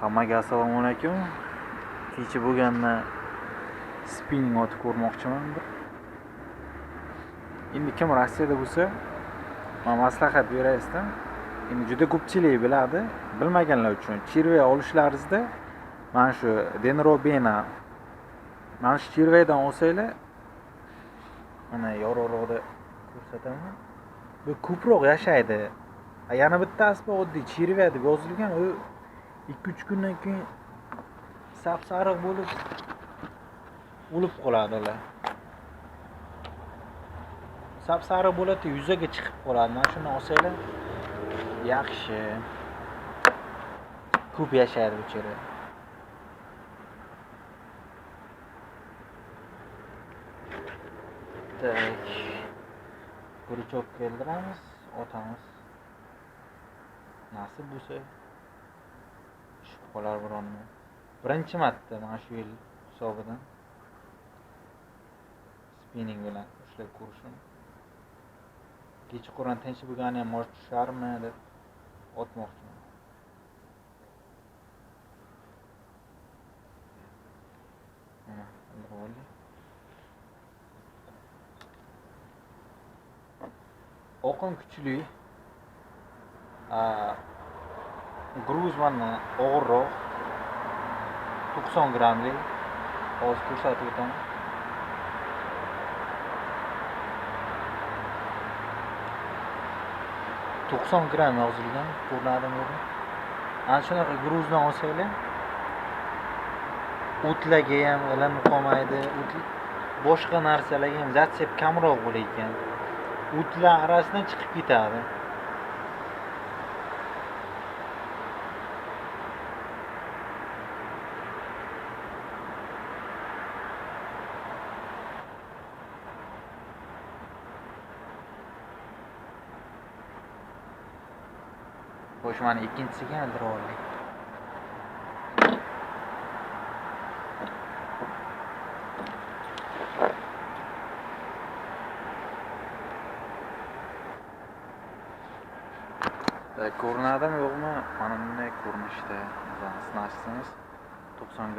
Hammaga assalomu alaykum. Kecha bo'lganni spinning otib ko'rmoqchiman. Endi kim Rossiyada bo'lsa, men maslahat berayapman. Endi juda ko'pchilik biladi, bilmaganlar uchun chirvay olishlaringizda mana shu Denrobena mana shu chirvaydan olsanglar, mana yorug'roqda ko'rsataman. Bu ko'proq yashaydi. Yana bittasi bor, oddiy chirvay deb yozilgan, u 2-3 kundan keyin sap-sariq bo'lib o'lib qoladi ular. Sap-sariq bo'ladi, yuzaga chiqib qoladi. Mana shuni olsanglar yaxshi. Ko'p yashaydi bu chirvay. Tak. Burchok keldiramiz, otamiz. Nasib bo'lsa tushib qolar bironmi. Birinchi marta mana shu yil hisobidan spinning bilan ushlab ko'rishim. Kechqurun tinch bo'lgani ham mosh tusharmi deb otmoqchiman. Mana bo'ldi. Oqim kuchli. Gruz mana og'irroq. 90 grammlik. Hozir ko'rsatib o'taman. %90 gramm yozilgan, ko'rinadimi yo'qmi? Ana shunaqa gruzdan olsanglar, o'tlarga ham ilinib qolmaydi, boshqa narsalarga ham zatsep kamroq bo'lar ekan. O'tlar arasidan chiqib ketadi. Xo'sh, mana ikkinchisiga ildirib oldik. Ko'rinadimi yo'qmi? Mana bunday ko'rinishda sinashsangiz 90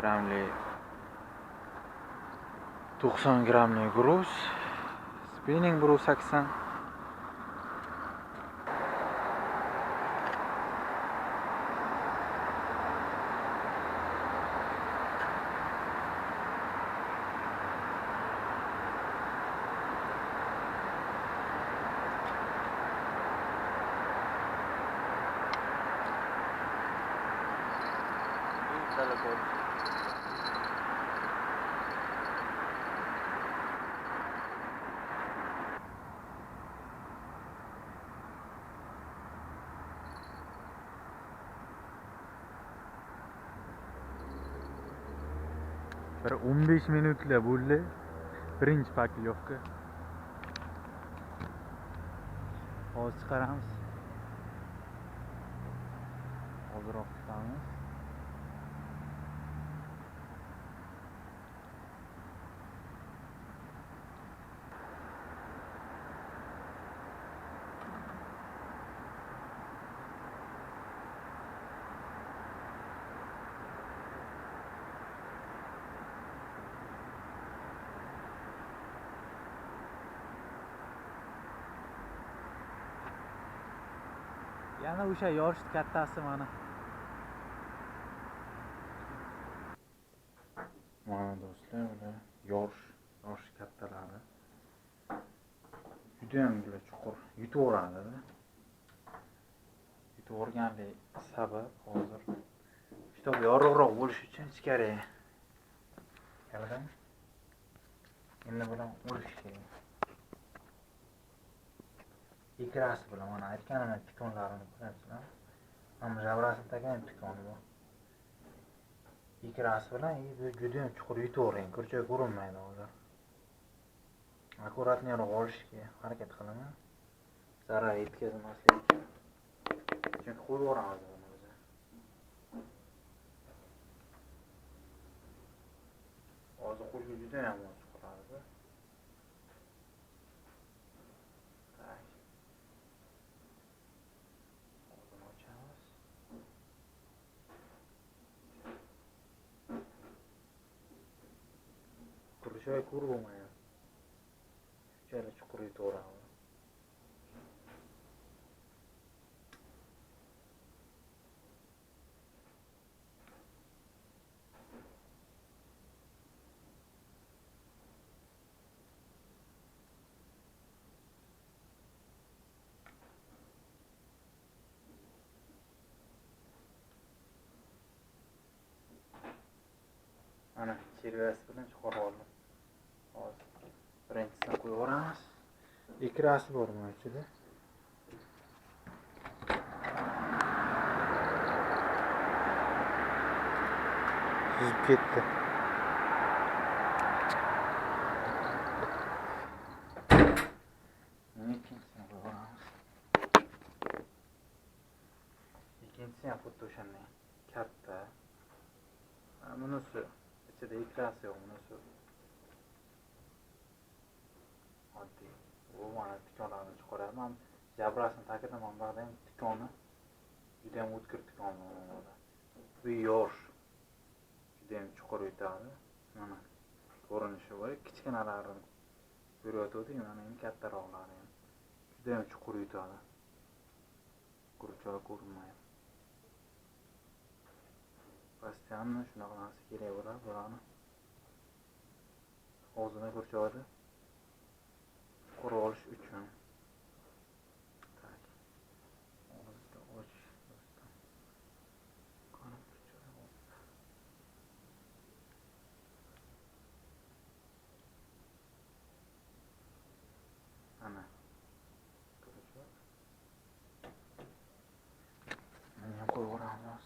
grammli gruz, spinning brus 80. Bir 15 minutlar bo'ldi. Birinchi paklyovka. Hozir chiqaramiz. Hozirroq tutamiz. Yana o'sha yosh kattasi mana. Mana do'stlar, ular yosh kattalari. Juda ham bular chuqur yutaveradi. Yutaverganlik sabab hozir kitob yorug'roq bo'lish uchun ichkariga keldim. Endi bilan o'lish kerak. Ikrasi bilan mana aytganimdek tikonlarini ko'rasizlar. Mana jabrasidagi ham tikoni bor. Ikrasi bilan juda ham chuqur yutavergan, ko'rcha ko'rinmaydi hozir. Akkuratniroq olishga harakat qilaman. Zarar yetkazmaslik uchun. Chunki qo'yib yuboramiz buni o'zi. Hozir qo'shib juda ham mos qiladi. joy ko'rib bo'lmayapti. Shunchalik chuqur yutaveramiz. Ana chervasi bilan chiqarib oldim. Hozir birinchisini qo'yib yuboramiz. Ikrasi bor mana ichida. Suzib ketdi. Ikkinchisini qo'yib yuboramiz. Ikkinchisi ham xuddi o'shanday katta. Bunisi ichida ikrasi yo'q, bunisi oddiy. Bu mana tikonlarni chiqaradi. Men jabrasini tagidan mana ham tikoni juda ham o'tkir tikon bo'ladi. Bu yosh juda ham chuqur yutadi. Mana ko'rinishi bor. Kichkinalarini ko'ryotgandik, mana endi kattaroqlari ham juda ham chuqur yutadi. Quruqchoq ko'rinmaydi. Pastyanni shunaqa narsa kerak bo'ladi, bularni o'zini ko'rchoqda qurib olish uchun. Tak. O'zida ochish do'stim. Qanot ko'rchoq. Ana. Ko'rchoq. Mana ham qo'yib yuboramiz.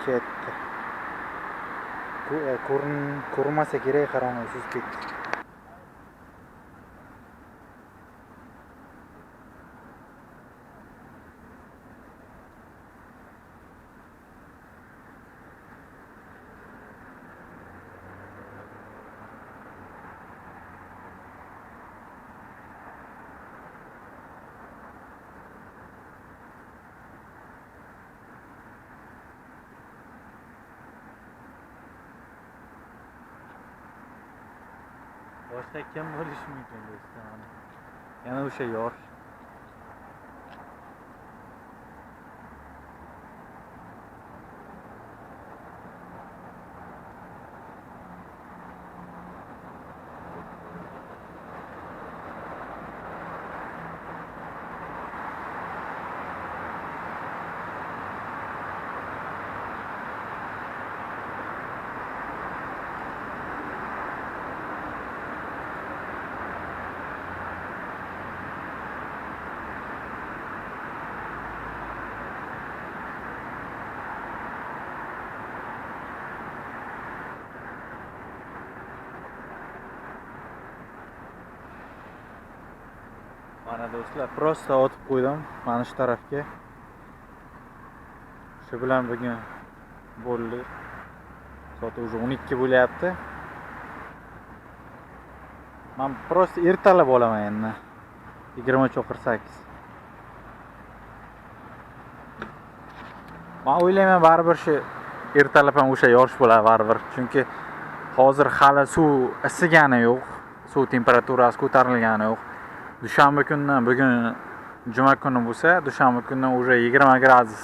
Ketdi. Ko'rinmasa kerak, qarang, suzib ketdi. Boshqa kim bo'lishi mumkin do'stlar? Yana o'sha yosh. Mana do'stlar, prosta otib qo'ydim mana shu tarafga. Shu bilan bugun bo'ldi. Soat уже 12 bo'lyapti. Men prosta ertalab olaman endi. 20:48. Men o'ylayman baribir shu ertalab ham o'sha yosh bo'ladi baribir. Chunki hozir hali suv isigani yo'q. Suv temperaturasi ko'tarilgani yo'q. Dushanba kundan bugun juma kuni bo'lsa, dushanba kundan уже 20 gradus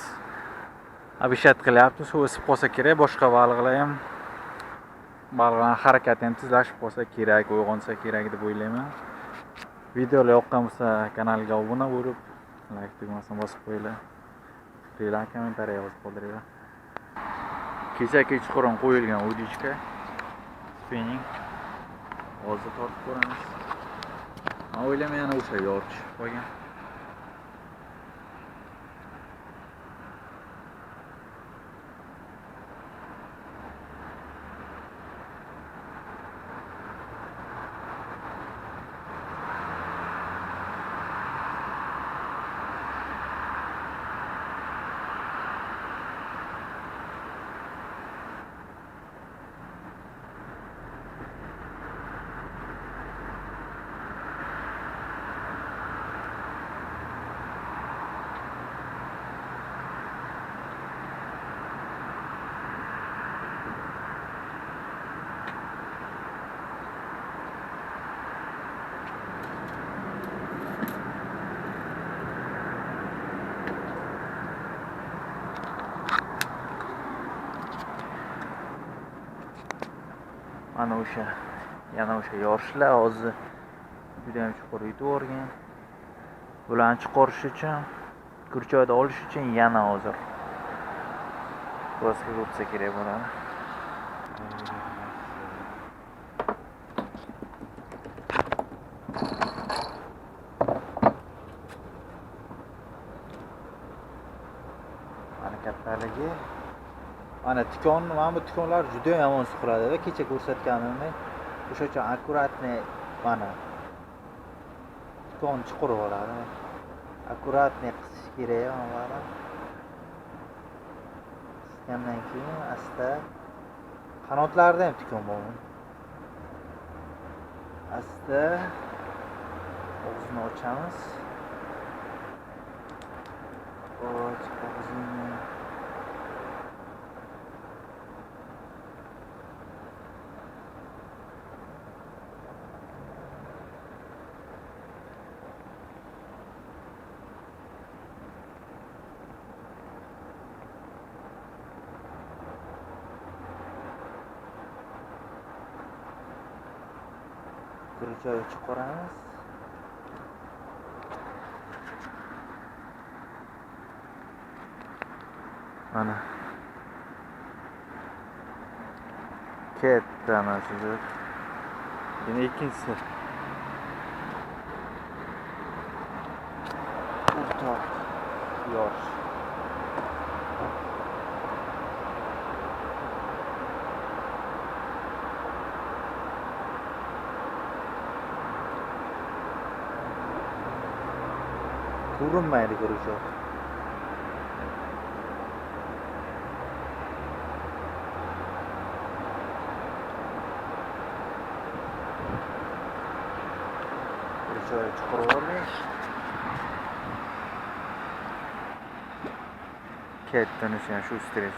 обещать qilyapti. Suv isib qolsa kerak, boshqa baliqlar harakati ham tezlashib qolsa kerak, uyg'onsa kerak deb o'ylayman. Videolar yoqqan bo'lsa, kanalga obuna bo'lib, like tugmasini bosib qo'yinglar. Fikrlar, kommentariy yozib qoldiringlar. Kecha kechqurun qo'yilgan udichka spinning hozir tortib ko'ramiz. Men o'ylayman yana o'sha yo'q qolgan. Mana o'sha yana o'sha yoshlar hozir juda ham chuqur yutib yuborgan. Bularni chiqarish uchun, kurchoyda olish uchun yana hozir boshqa o'tsa kerak bo'ladi. Mana kattaligi. Mana tikon, mana bu tikonlar juda yomon suqiladi. Kecha ko'rsatganimni o'sha uchun akkuratniy mana tikon chuqur bo'ladi. Akkuratniy qisish kerak mana. Qisgandan keyin asta qanotlarida ham tikon bo'lgan. Asta og'zini ochamiz. Og'zini joyi chiqaramiz. Mana katta narsa. Yana ikkinchisi. O'rtoq yosh. Ko'rinmaydi ko'richoq. Ko'richoq chiqarib olamiz. Katta narsa shu stress.